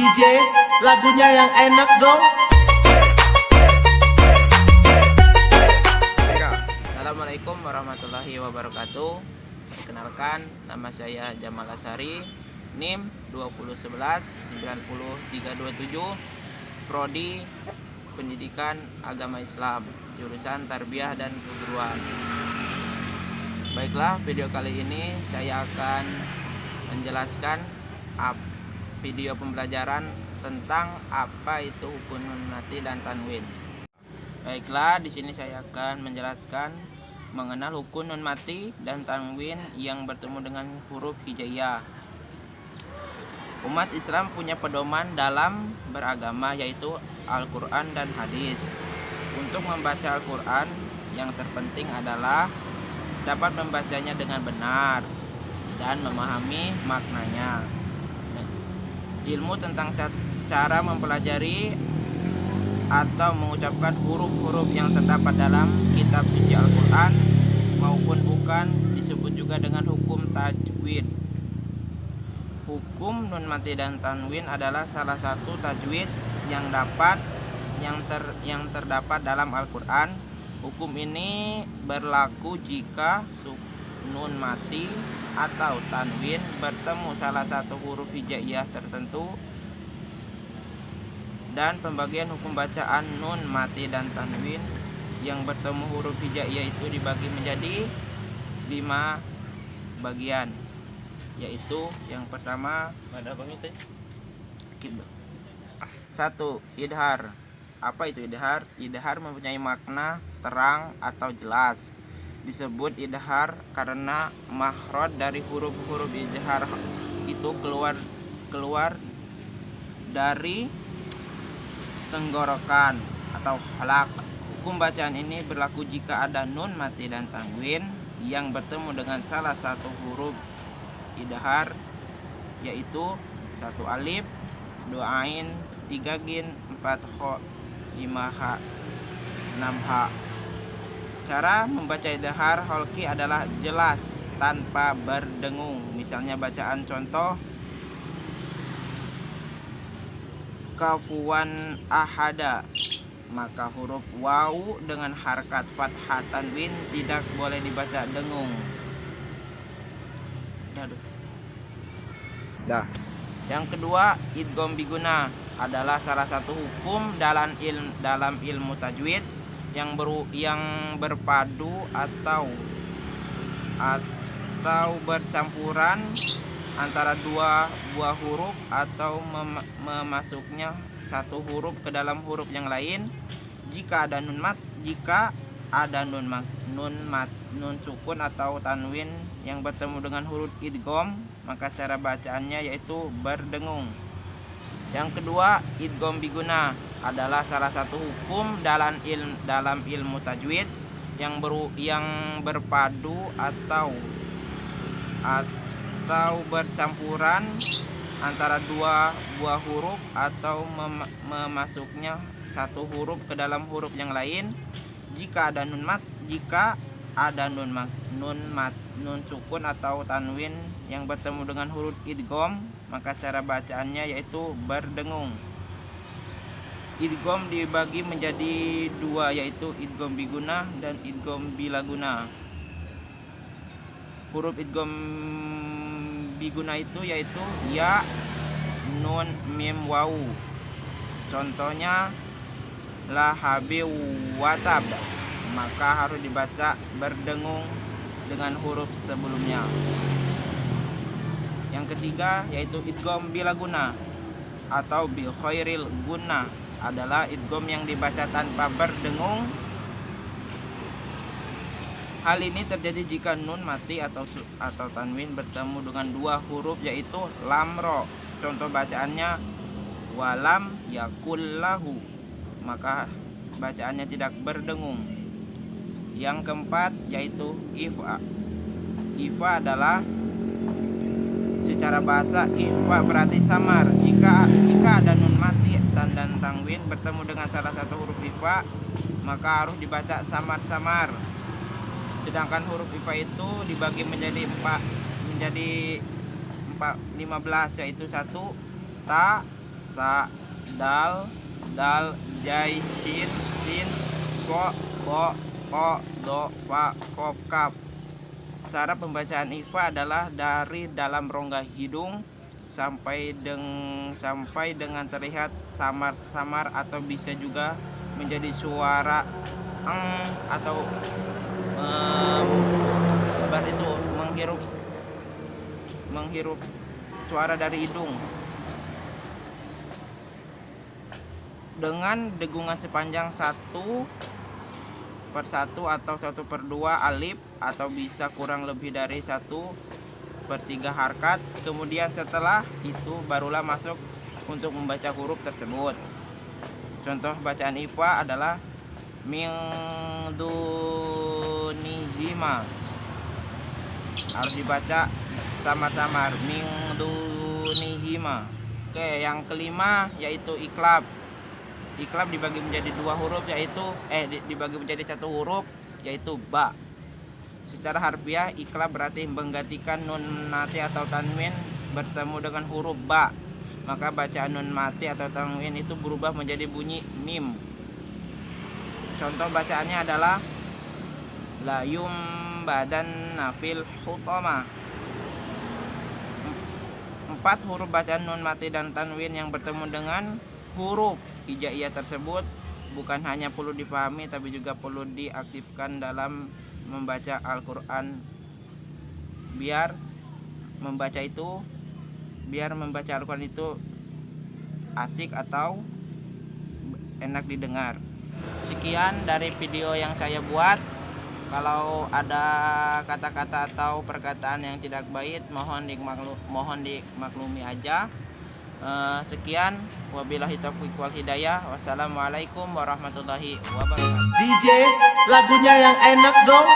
DJ, lagunya yang enak dong. Assalamualaikum warahmatullahi wabarakatuh. Perkenalkan, nama saya Jamal Asari, NIM 2011 90327, Prodi Pendidikan Agama Islam, jurusan Tarbiyah dan Keguruan. Baiklah, video kali ini saya akan menjelaskan video pembelajaran tentang apa itu hukum nun mati dan tanwin. Baiklah, di sini saya akan menjelaskan mengenal hukum nun mati dan tanwin yang bertemu dengan huruf hijaiyah. Umat Islam punya pedoman dalam beragama, yaitu Al-Quran dan hadis. Untuk membaca Al-Quran, yang terpenting adalah dapat membacanya dengan benar dan memahami maknanya. Ilmu tentang cara mempelajari atau mengucapkan huruf-huruf yang terdapat dalam kitab suci Al-Quran maupun bukan disebut juga dengan hukum tajwid. Hukum nun mati dan tanwin adalah salah satu tajwid yang terdapat dalam Al-Quran. Hukum ini berlaku jika nun mati atau tanwin bertemu salah satu huruf hijaiyah tertentu, dan pembagian hukum bacaan nun mati dan tanwin yang bertemu huruf hijaiyah itu dibagi menjadi 5 bagian, yaitu yang pertama 1. Idhar. Apa itu idhar? Idhar mempunyai makna terang atau jelas. Disebut idhar karena makhraj dari huruf-huruf idhar itu keluar dari tenggorokan atau halak. Hukum bacaan ini berlaku jika ada nun mati dan tanwin yang bertemu dengan salah satu huruf idhar, yaitu 1 alif, 2 ain, 3 gin, 4 kha, 5 ha, 6 ha. Cara membaca idhar holki adalah jelas tanpa berdengung. Misalnya bacaan contoh kafuwan ahada, maka huruf wawu dengan harkat fathah tanwin tidak boleh dibaca dengung. Yang kedua, idgham biguna adalah salah satu hukum dalam ilmu tajwid yang berpadu atau bercampuran antara dua buah huruf atau memasuknya satu huruf ke dalam huruf yang lain. Jika ada nun sukun atau tanwin yang bertemu dengan huruf idgham, maka cara bacaannya yaitu berdengung. Yang kedua, idgham biguna adalah salah satu hukum dalam ilmu tajwid yang berpadu atau bercampuran antara dua buah huruf atau memasuknya satu huruf ke dalam huruf yang lain. Jika ada nun sukun atau tanwin yang bertemu dengan huruf idgham, maka cara bacaannya yaitu berdengung. Idgham dibagi menjadi 2, yaitu idgham biguna dan idgham bilaguna. Huruf idgham biguna itu yaitu ya, nun, mim, wawu. Contohnya la habi watab, maka harus dibaca berdengung dengan huruf sebelumnya. Yang ketiga yaitu idgham bilaguna atau bi khairil guna, adalah idgham yang dibaca tanpa berdengung. Hal ini terjadi jika nun mati atau tanwin bertemu dengan 2 huruf, yaitu lam ro. Contoh bacaannya walam yakullahu, maka bacaannya tidak berdengung. Yang keempat yaitu ifa. Ifa adalah secara bahasa ifa berarti samar. Jika ada nun mati dan tanwin bertemu dengan salah satu huruf ifa, maka harus dibaca samar-samar. Sedangkan huruf ifa itu dibagi menjadi 15, yaitu 1 ta, sa, dal, dal, jai, shin, sin, ko, bo, ko, do, fa, kop, kap. Cara pembacaan ifa adalah dari dalam rongga hidung sampai dengan terlihat samar-samar, atau bisa juga menjadi suara atau seperti itu, menghirup suara dari hidung dengan degungan sepanjang 1/1 atau 1/2 alif, atau bisa kurang lebih dari 1/3 harkat. Kemudian setelah itu barulah masuk untuk membaca huruf tersebut. Contoh bacaan ifa adalah min dunihima, harus dibaca samar-samar, min dunihima. Oke, yang kelima yaitu iklab. Iklab dibagi menjadi 2 huruf, yaitu dibagi menjadi 1 huruf, yaitu ba. Secara harfiah, iklab berarti menggantikan nun mati atau tanwin bertemu dengan huruf ba. Maka bacaan nun mati atau tanwin itu berubah menjadi bunyi mim. Contoh bacaannya adalah la yumbadan nafil hutama. 4 huruf bacaan nun mati dan tanwin yang bertemu dengan huruf hijaiyah tersebut bukan hanya perlu dipahami, tapi juga perlu diaktifkan dalam membaca Al-Quran, biar membaca Al-Quran itu asik atau enak didengar. Sekian dari video yang saya buat. Kalau ada kata-kata atau perkataan yang tidak baik, mohon dimaklumi aja. Sekian, wabillahi taufiq wal hidayah. Wassalamualaikum warahmatullahi wabarakatuh. DJ, lagunya yang enak dong.